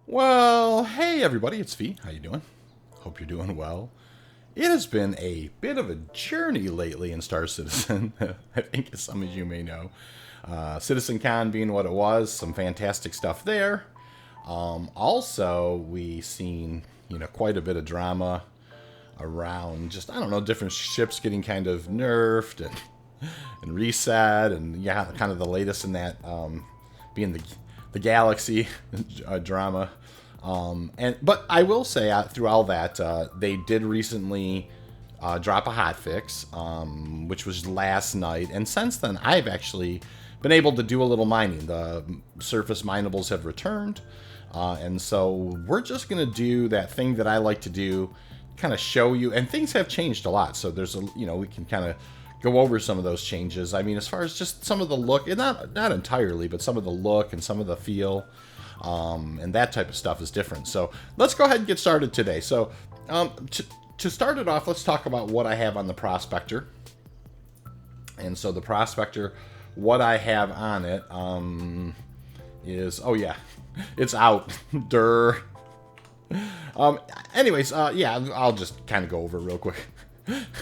Well, hey everybody, it's V. How you doing? Hope you're doing well. It has been a bit of a journey lately in Star Citizen, I think as some of you may know. CitizenCon being what it was, some fantastic stuff there. Also, we seen, quite a bit of drama around just, I don't know, different ships getting kind of nerfed and reset, and yeah, kind of the latest in that being the Galaxy drama. But I will say through all that, they did recently drop a hotfix, which was last night, and since then I've actually been able to do a little mining. The surface minables have returned, and so we're just gonna do that thing that I like to do, kind of show you. And things have changed a lot, so there's we can kind of go over some of those changes. I mean, as far as just some of the look, and not entirely, but some of the look and some of the feel. And that type of stuff is different. So let's go ahead and get started today. So to start it off, let's talk about what I have on the Prospector. And so the Prospector, what I have on it is, oh yeah, it's out. Durr. Anyways, yeah, I'll just kind of go over it real quick.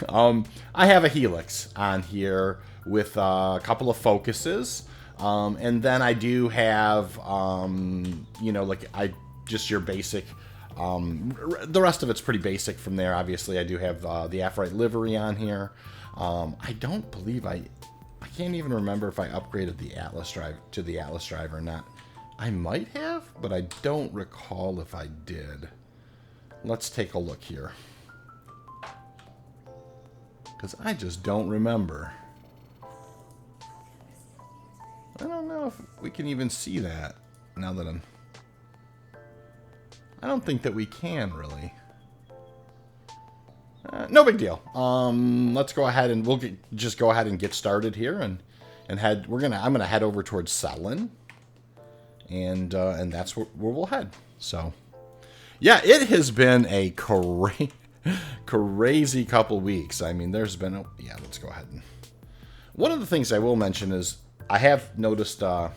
I have a Helix on here with a couple of focuses. And then I do have, just your basic, the rest of it's pretty basic from there. Obviously, I do have the Aphrodite livery on here. I don't believe I can't even remember if I upgraded the Atlas drive to the Atlas drive or not. I might have, but I don't recall if I did. Let's take a look here, because I just don't remember. I don't know if we can even see that now that I don't think that we can really. No big deal. Let's go ahead and just go ahead and get started here and head. I'm gonna head over towards Cellin, and that's where we'll head. So, yeah, it has been a crazy couple weeks. I mean, there's been yeah. Let's go ahead and one of the things I will mention is, I have noticed, for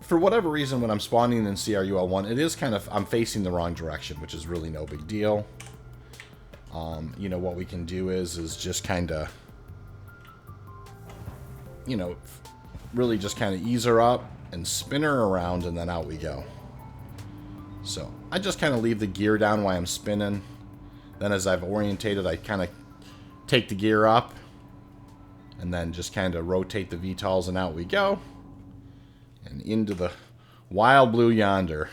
whatever reason, when I'm spawning in CRUL1, it is kind of, I'm facing the wrong direction, which is really no big deal. What we can do is just kind of, really just kind of ease her up and spin her around, and then out we go. So I just kind of leave the gear down while I'm spinning. Then as I've orientated, I kind of take the gear up, and then just kind of rotate the VTOLs, and out we go. And into the wild blue yonder.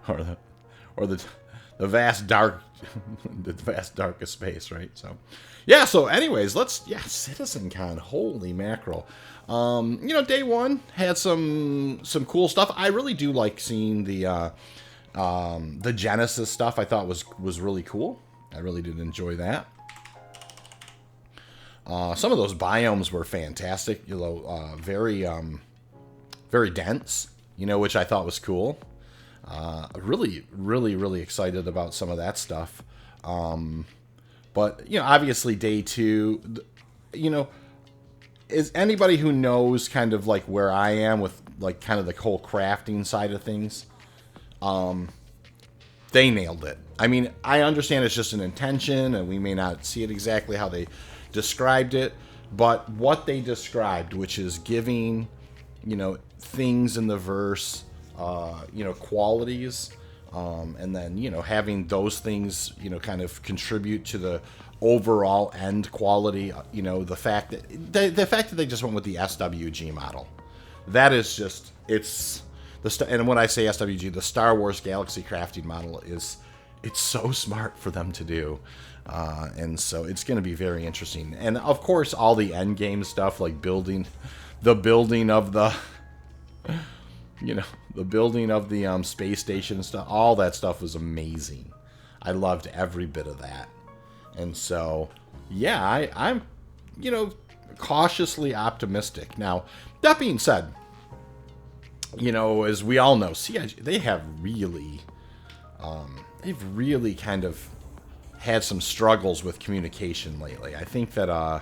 or the vast dark the vast dark of space, right? So yeah, so anyways, CitizenCon, holy mackerel. Day one had some cool stuff. I really do like seeing the Genesis stuff. I thought was really cool. I really did enjoy that. Some of those biomes were fantastic, very dense, which I thought was cool. Really, really, really excited about some of that stuff. But, obviously day two, is anybody who knows kind of like where I am with like kind of the whole crafting side of things, they nailed it. I mean, I understand it's just an intention and we may not see it exactly how they described it, but what they described, which is giving, things in the verse, qualities, and then, having those things, kind of contribute to the overall end quality, the fact that they just went with the SWG model. That is just, and when I say SWG, the Star Wars Galaxy crafting model it's so smart for them to do. And so it's going to be very interesting. And of course, all the end game stuff, like building of the, the building of the space station and stuff, all that stuff was amazing. I loved every bit of that. And so, yeah, I'm, cautiously optimistic. Now, that being said, as we all know, CIG, they've really kind of had some struggles with communication lately. I think that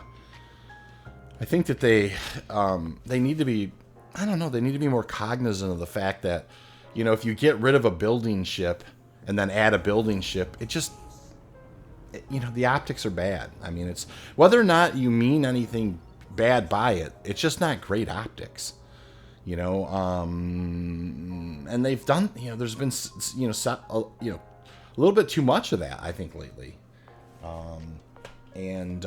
they need to be I don't know, they need to be more cognizant of the fact that, you know, if you get rid of a building ship and then add a building ship, it just, you know, the optics are bad. I mean, it's whether or not you mean anything bad by it, it's just not great optics. You know, and they've done, you know, there's been, you know, a little bit too much of that, I think, lately. You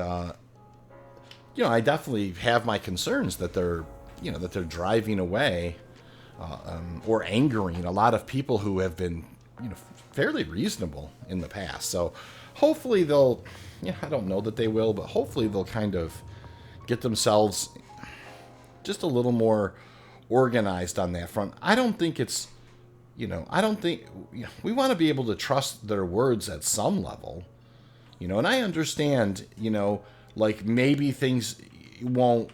know, I definitely have my concerns that they're, you know, that they're driving away or angering a lot of people who have been, you know, fairly reasonable in the past. So hopefully they'll, yeah, I don't know that they will, but hopefully they'll kind of get themselves just a little more organized on that front. I don't think it's, you know, I don't think, you know, we want to be able to trust their words at some level, you know, and I understand, you know, like maybe things won't,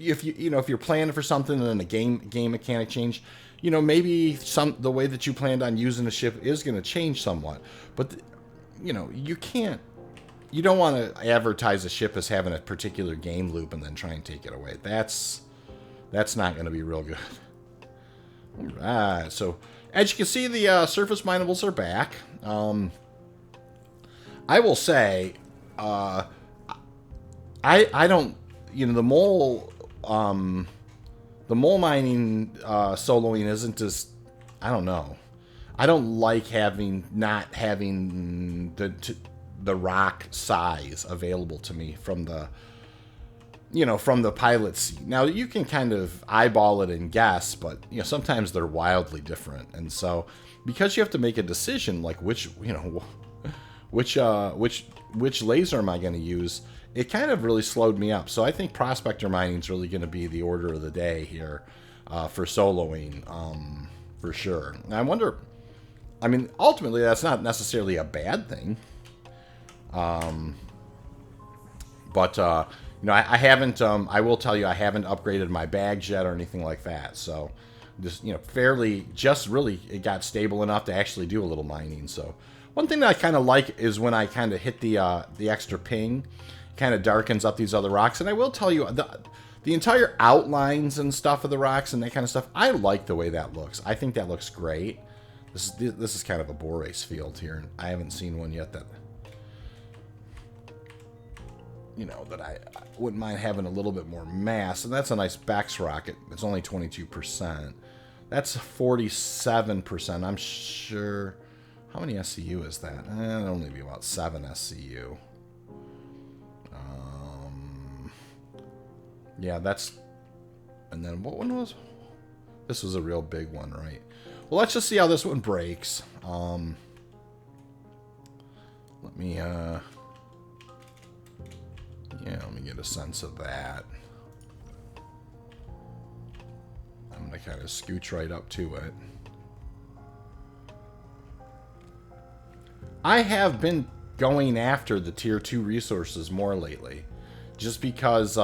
if you know, if you're planning for something and then a game mechanic change, you know, maybe the way that you planned on using the ship is going to change somewhat, but you know, you don't want to advertise a ship as having a particular game loop and then try and take it away. That's not going to be real good. All right, so as you can see, the surface minables are back. I will say, I don't, you know, the mole mining soloing isn't as, I don't know. I don't like not having the rock size available to me from the, you know, from the pilot seat. Now you can kind of eyeball it and guess, but you know, sometimes they're wildly different. And so because you have to make a decision, like which laser am I going to use? It kind of really slowed me up. So I think Prospector mining is really going to be the order of the day here for soloing, for sure. And I wonder, I mean, ultimately that's not necessarily a bad thing. But you know, I haven't, I will tell you, I haven't upgraded my bags yet or anything like that. So just, you know, really, it got stable enough to actually do a little mining. So one thing that I kind of like is when I kind of hit the extra ping, kind of darkens up these other rocks. And I will tell you, the entire outlines and stuff of the rocks and that kind of stuff, I like the way that looks. I think that looks great. This is kind of a Borace field here. I haven't seen one yet that, you know, that I wouldn't mind having a little bit more mass. And that's a nice Bex rocket. It's only 22%. That's 47%. I'm sure. How many SCU is that? It'll only be about 7 SCU. Yeah, that's... And then what one was... This was a real big one, right? Well, let's just see how this one breaks. Let me, yeah, let me get a sense of that. I'm going to kind of scooch right up to it. I have been going after the tier 2 resources more lately. Just because,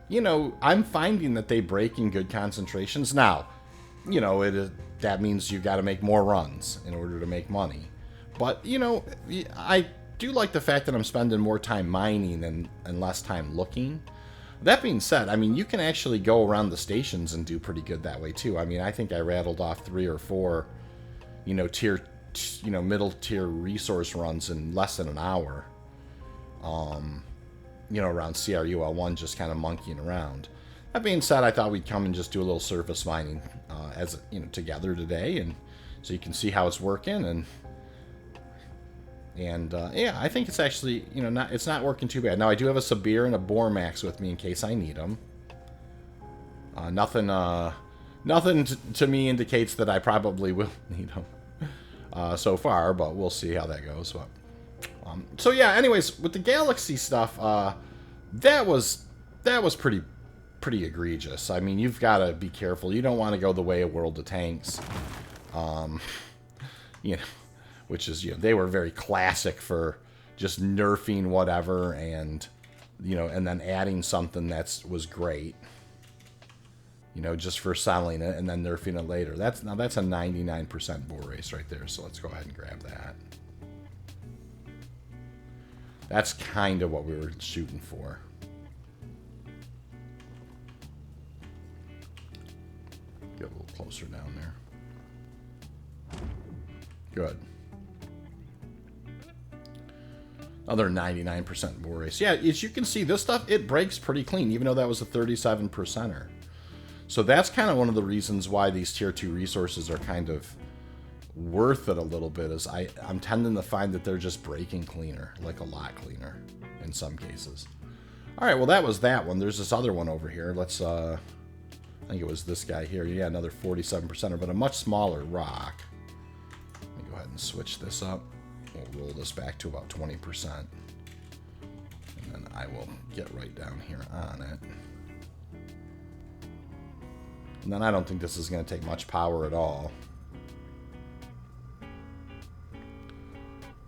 you know, I'm finding that they break in good concentrations. Now, you know, that means you got to make more runs in order to make money. But, you know, I do like the fact that I'm spending more time mining and less time looking. That being said, I mean, you can actually go around the stations and do pretty good that way, too. I mean, I think I rattled off 3 or 4, you know, middle tier resource runs in less than an hour. You know, around CRUL1, just kind of monkeying around. That being said, I thought we'd come and just do a little surface mining as, you know, together today, and so you can see how it's working, and yeah, I think it's actually, you know, it's not working too bad. Now I do have a Sabir and a Bormax with me in case I need them. Nothing to me indicates that I probably will need them so far, but we'll see how that goes. But so yeah, anyways, with the Galaxy stuff, that was pretty egregious. I mean, you've got to be careful. You don't want to go the way of World of Tanks, you know, which is, you know, they were very classic for just nerfing whatever and, you know, and then adding something was great, you know, just for selling it and then nerfing it later. That's a 99% Borace right there. So let's go ahead and grab that. That's kind of what we were shooting for. closer down there. Good. Another 99% borase. Yeah, as you can see, this stuff, it breaks pretty clean, even though that was a 37%er. So that's kind of one of the reasons why these tier 2 resources are kind of worth it a little bit, is I'm tending to find that they're just breaking cleaner, like a lot cleaner in some cases. All right, well, that was that one. There's this other one over here. Let's, I think it was this guy here. Yeah, another 47%er, but a much smaller rock. Let me go ahead and switch this up. We'll roll this back to about 20%. And then I will get right down here on it. And then I don't think this is going to take much power at all.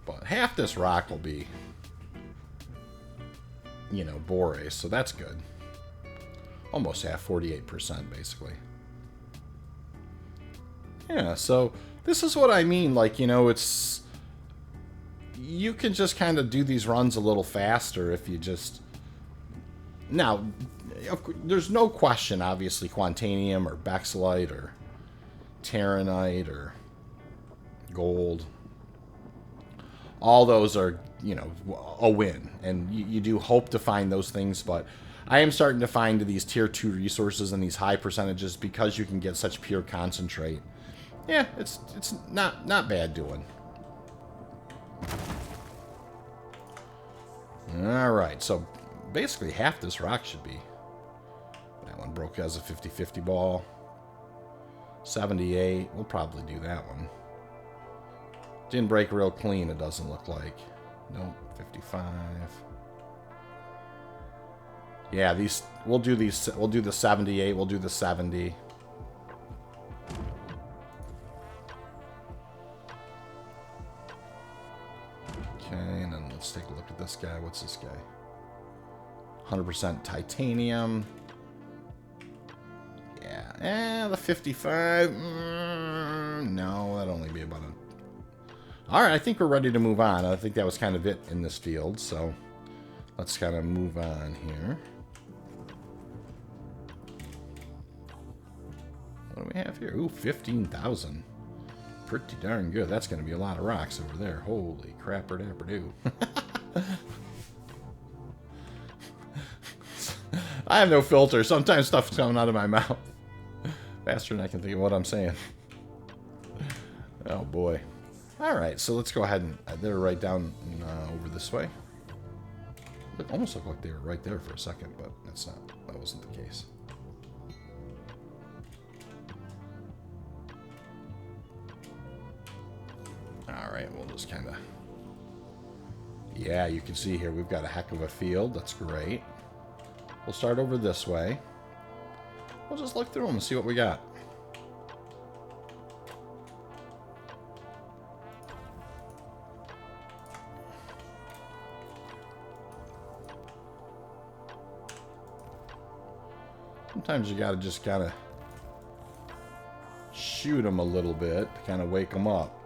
But half this rock will be, you know, borase, so that's good. Almost half, 48% basically. Yeah, so this is what I mean, like, you know, it's... You can just kind of do these runs a little faster if you just... Now, there's no question, obviously, Quantanium or Bexlite or Terranite or Gold. All those are, you know, a win. And you do hope to find those things, but I am starting to find these tier 2 resources and these high percentages because you can get such pure concentrate. Yeah, it's not bad doing. Alright, so basically half this rock should be. That one broke as a 50-50 ball. 78, we'll probably do that one. Didn't break real clean, it doesn't look like. Nope, 55. Yeah, these we'll do the 78, we'll do the 70. Okay, and then let's take a look at this guy. What's this guy? 100% titanium. Yeah, the 55. No, that'd only be about a... Alright, I think we're ready to move on. I think that was kind of it in this field, so let's kind of move on here. What do we have here? Ooh, 15,000. Pretty darn good. That's going to be a lot of rocks over there. Holy crapper-dapper-doo. I have no filter. Sometimes stuff's coming out of my mouth faster than I can think of what I'm saying. Oh, boy. Alright, so let's go ahead and... They're right down over this way. It almost looked like they were right there for a second, but that's not... That wasn't the case. Alright, we'll just kind of... Yeah, you can see here we've got a heck of a field. That's great. We'll start over this way. We'll just look through them and see what we got. Sometimes you gotta just kind of shoot them a little bit to kind of wake them up.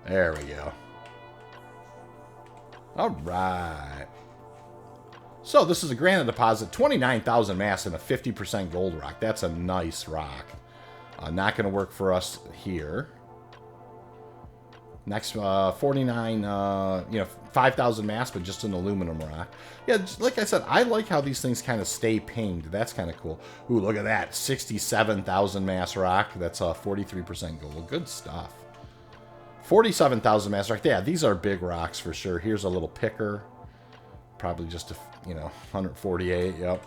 There we go. Alright. So this is a granite deposit, 29,000 mass and a 50% gold rock. That's a nice rock. Not going to work for us here. Next, 49, 5,000 mass, but just an aluminum rock. Yeah, like I said, I like how these things kind of stay pinged. That's kind of cool. Ooh, look at that. 67,000 mass rock. That's 43% gold. Good stuff. 47,000 mass rock. Yeah, these are big rocks for sure. Here's a little picker. Probably just a, 148. Yep.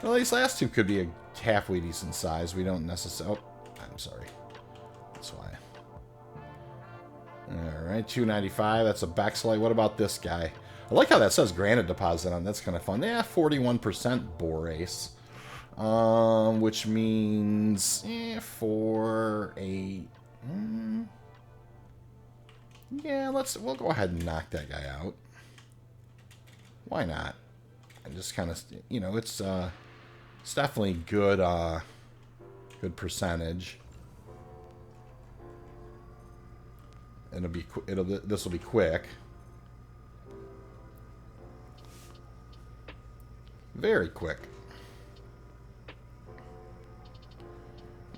Well, these last two could be a halfway decent size. We don't necessarily... Oh, I'm sorry. That's why. Alright, 295. That's a Bexlite. What about this guy? I like how that says granite deposit on. That's kind of fun. Yeah, 41% borase. Which means 4, 8... Yeah, we'll go ahead and knock that guy out. Why not? And just kind of, it's definitely good, good percentage. This will be quick. Very quick.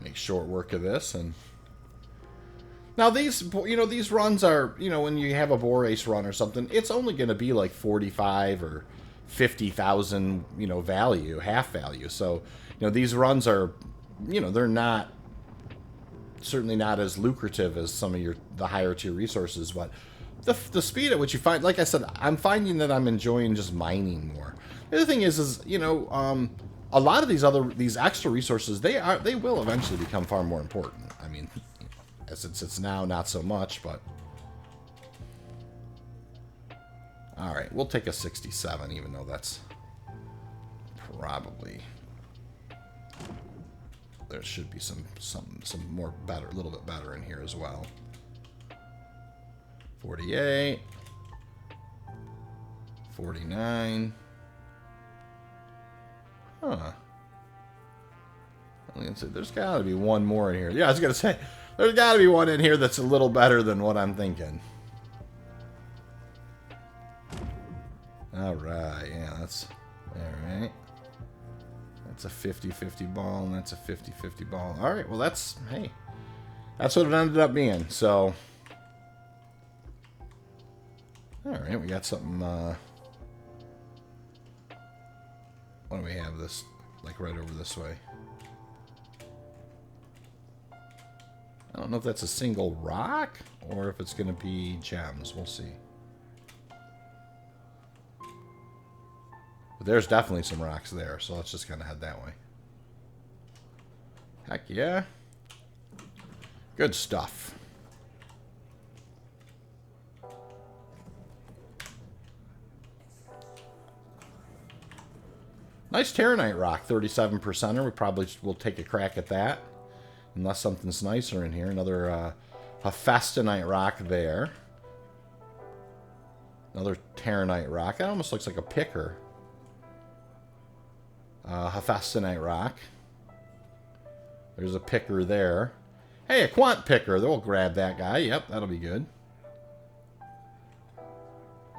Make short work of this. And now these, you know, these runs are, you know, when you have a boar race run or something, it's only going to be like 45 or 50,000, you know, value, half value. So, you know, these runs are, you know, they're not, certainly not as lucrative as some of the higher tier resources, but the speed at which you find, like I said, I'm finding that I'm enjoying just mining more. The other thing is you know, a lot of these extra resources, they will eventually become far more important. I mean, as it's now not so much, but all right, we'll take a 67, even though that's probably, there should be some more better, a little bit better in here as well. 48, 49. Huh. There's got to be one more in here. Yeah, I was going to say, there's got to be one in here that's a little better than what I'm thinking. Alright, yeah, that's... Alright. That's a 50-50 ball, and that's a 50-50 ball. Alright, well that's... Hey. That's what it ended up being, so... Alright, we got something, What do we have this, like, right over this way? I don't know if that's a single rock, or if it's going to be gems. We'll see. But there's definitely some rocks there, so let's just kind of head that way. Heck yeah. Good stuff. Nice Terranite rock, 37%er. We probably will take a crack at that. Unless something's nicer in here. Another Hephaestonite rock there. Another Terranite rock. That almost looks like a picker. Hephaestonite rock. There's a picker there. Hey, a quant picker. We'll grab that guy. Yep, that'll be good.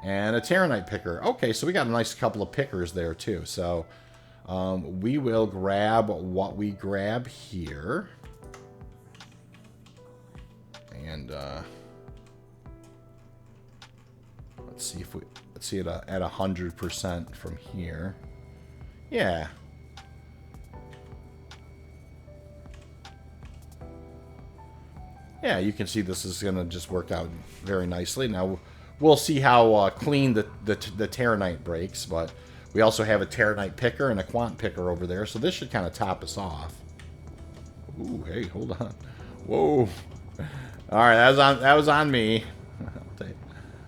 And a Terranite picker. Okay, so we got a nice couple of pickers there too. So we will grab what we grab here. And let's see if let's see it at 100% from here. Yeah. Yeah, you can see this is going to just work out very nicely. Now, we'll see how clean the Terranite breaks, but we also have a Terranite picker and a Quant picker over there, so this should kind of top us off. Ooh, hey, hold on. Whoa. All right, that was on me.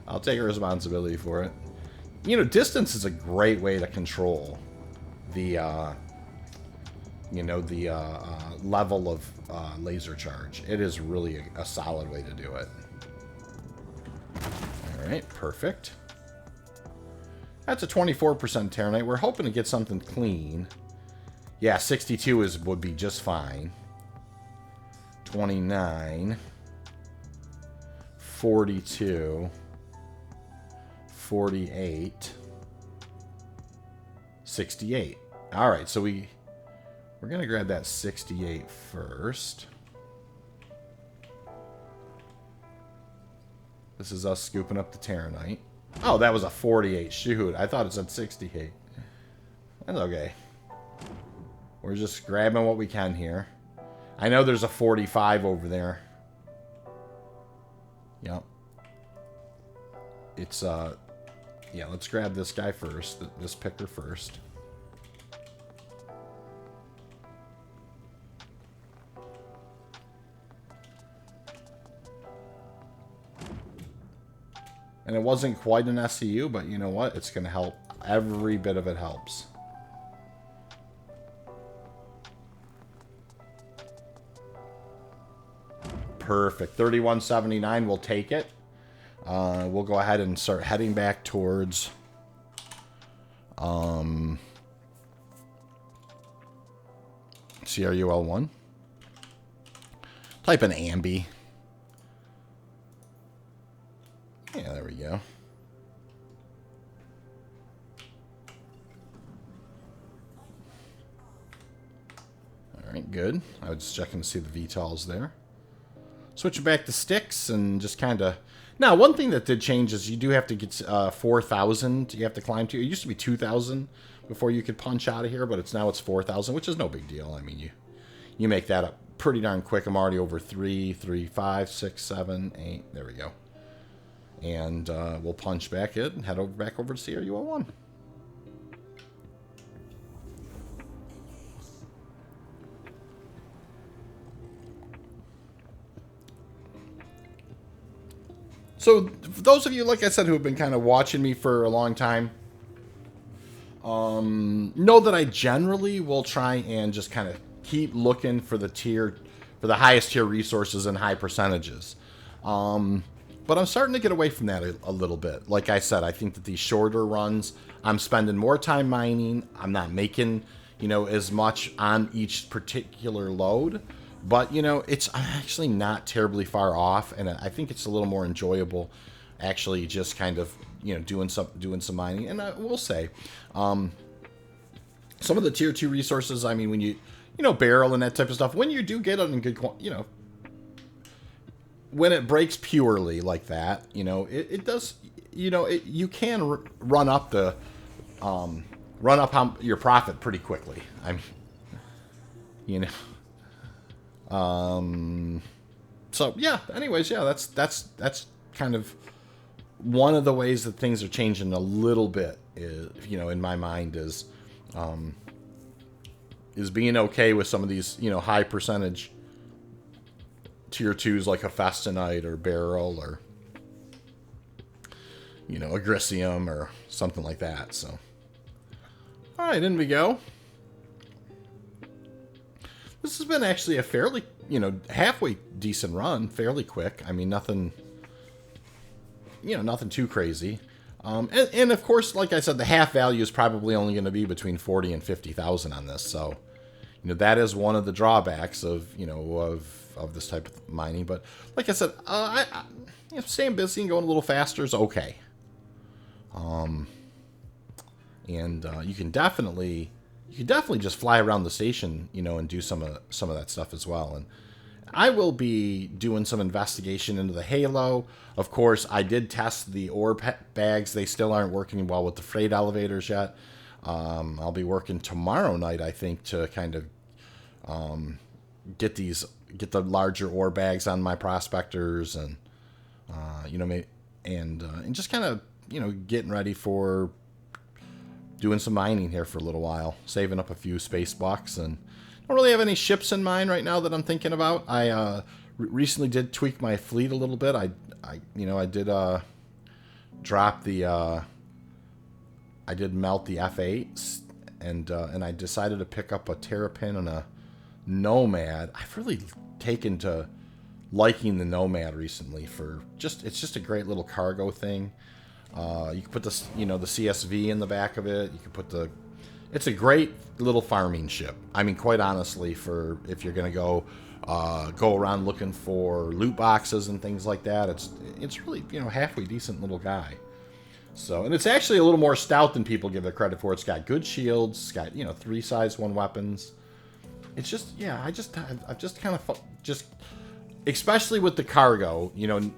I'll take responsibility for it. You know, distance is a great way to control the level of laser charge. It is really a solid way to do it. All right, perfect. That's a 24% Terranite. We're hoping to get something clean. Yeah, 62 would be just fine. 29, 42, 48, 68. All right, so we're going to grab that 68 first. This is us scooping up the Terranite. Oh, that was a 48. Shoot, I thought it said 68. That's okay. We're just grabbing what we can here. I know there's a 45 over there. Yep. It's, yeah, let's grab this guy first. This picker first. And it wasn't quite an SCU, but you know what? It's going to help. Every bit of it helps. Perfect. 3179, we'll take it. We'll go ahead and start heading back towards CRUL1. Type in Ambi. Yeah, there we go. good. I was just checking to see the VTOLs there. Switching back to sticks and just kind of... Now, one thing that did change is you do have to get 4,000 you have to climb to. It used to be 2,000 before you could punch out of here, but it's 4,000, which is no big deal. I mean, you make that up pretty darn quick. I'm already over 3, 5, 6, 7, 8. There we go. And we'll punch back in and head back over to CRU-01. So, for those of you, like I said, who have been kind of watching me for a long time, know that I generally will try and just kind of keep looking for the highest tier resources and high percentages. But I'm starting to get away from that a little bit. Like I said, I think that these shorter runs, I'm spending more time mining. I'm not making, as much on each particular load. But, I'm actually not terribly far off, and I think it's a little more enjoyable actually just kind of, doing some mining. And I will say, some of the tier 2 resources, I mean, when you, barrel and that type of stuff, when you do get it in good quality, when it breaks purely like that, it does, you can run up your profit pretty quickly. I mean, so yeah, anyways, yeah, that's kind of one of the ways that things are changing a little bit is, in my mind is being okay with some of these, high percentage tier 2s like a Festinite or Beryl or, Agricium or something like that. So, all right, in we go. This has been actually a fairly, halfway decent run, fairly quick. I mean, nothing too crazy. And of course, like I said, the half value is probably only going to be between 40 and 50,000 on this. So, that is one of the drawbacks of, of this type of mining. But like I said, staying busy and going a little faster is okay. And you can definitely just fly around the station, and do some of that stuff as well. And I will be doing some investigation into the Halo. Of course, I did test the ore bags. They still aren't working well with the freight elevators yet. I'll be working tomorrow night, I think, to kind of get the larger ore bags on my prospectors and and just kind of getting ready for doing some mining here for a little while, saving up a few space bucks, and don't really have any ships in mind right now that I'm thinking about. I recently did tweak my fleet a little bit. I did drop the I did melt the F8s, and I decided to pick up a Terrapin and a Nomad. I've really taken to liking the Nomad recently it's just a great little cargo thing. You can put the CSV in the back of it. You can put it's a great little farming ship. I mean, quite honestly, for if you're gonna go around looking for loot boxes and things like that, it's really halfway decent little guy. So, and it's actually a little more stout than people give it credit for. It's got good shields. It's got 3 size 1 weapons. It's just I've just kind of especially with the cargo,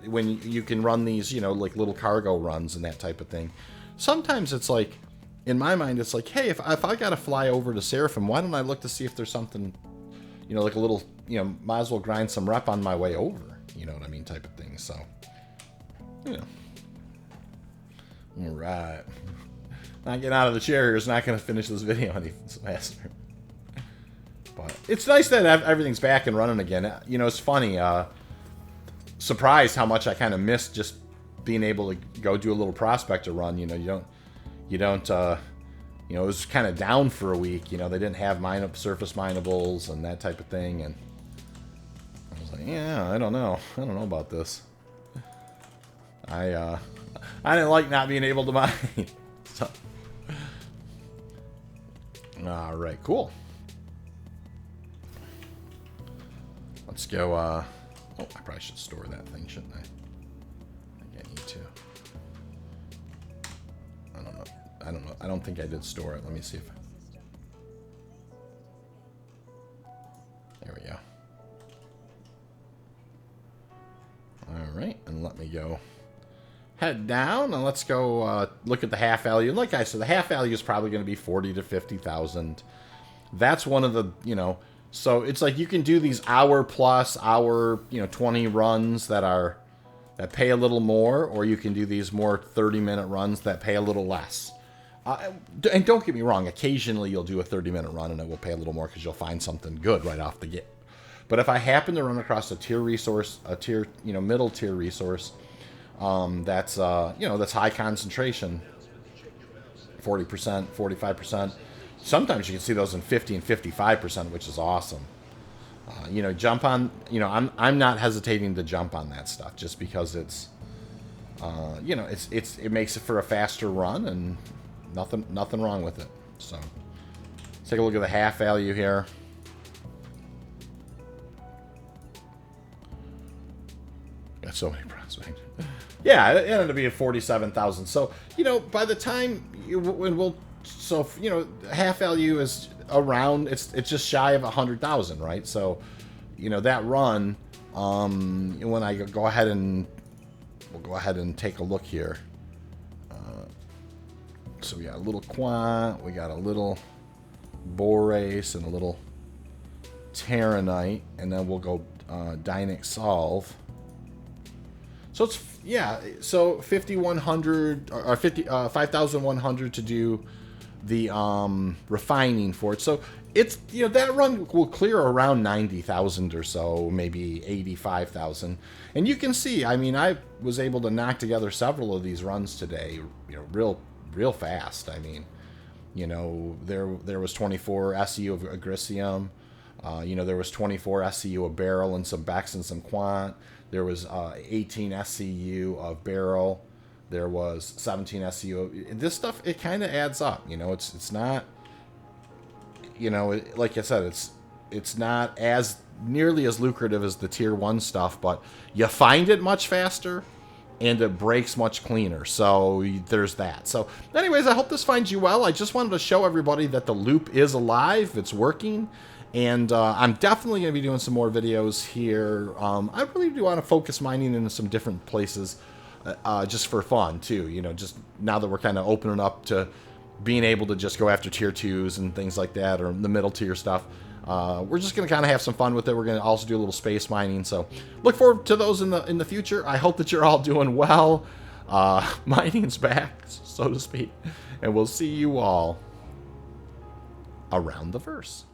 when you can run these, like little cargo runs and that type of thing. Sometimes it's like, in my mind, it's like, hey, if I got to fly over to Seraphim, why don't I look to see if there's something, like a little, might as well grind some rep on my way over, you know what I mean, type of thing. So, all right. Not getting out of the chair here is not going to finish this video any faster. But it's nice that everything's back and running again. It's funny. Surprised how much I kind of missed just being able to go do a little Prospector run. You don't. It was kind of down for a week. They didn't have surface minables and that type of thing. And I was like, yeah, I don't know about this. I didn't like not being able to mine. So. All right, cool. Let's go, oh, I probably should store that thing, shouldn't I? I need to. I don't know. I don't think I did store it. Let me see if... we go. Head down and let's go look at the half value. Like I said, the half value is probably going to be 40 to 50,000. That's one of the, you know, so it's like you can do these hour plus hour, you know, 20 runs that pay a little more, or you can do these more 30-minute runs that pay a little less. And don't get me wrong, occasionally you'll do a 30-minute run and it will pay a little more because you'll find something good right off the get. But if I happen to run across a tier resource, middle tier resource, that's that's high concentration, 40%, 45%. Sometimes you can see those in 50 and 55%, which is awesome. Jump on. I'm not hesitating to jump on that stuff just because it's, it makes it for a faster run and nothing wrong with it. So let's take a look at the half value here. Got so many prospects. Yeah, it ended up being 47,000. So, by the time half value is around, it's just shy of 100,000, right? So, that run, when I go ahead and we'll go ahead and take a look here. So we got a little quant, we got a little borace and a little terranite, and then we'll go Dynic solve. So it's, so 5,100 or 5,100 to do the refining for it. So it's, that run will clear around 90,000 or so, maybe 85,000. And you can see, I mean, I was able to knock together several of these runs today, real fast. I mean, there was 24 SCU of Agricium. There was 24 SCU of Barrel and some Bex and some Quant. There was 18 SCU of Barrel. There was 17 SCU. This stuff, it kind of adds up. It's not, like I said, it's not as nearly as lucrative as the tier 1 stuff, but you find it much faster and it breaks much cleaner. So there's that. So anyways, I hope this finds you well. I just wanted to show everybody that the loop is alive. It's working. And I'm definitely going to be doing some more videos here. I really do want to focus mining into some different places just for fun, too. Just now that we're kind of opening up to being able to just go after tier 2s and things like that, or the middle tier stuff. We're just going to kind of have some fun with it. We're going to also do a little space mining. So look forward to those in the future. I hope that you're all doing well. Mining's back, so to speak. And we'll see you all around the verse.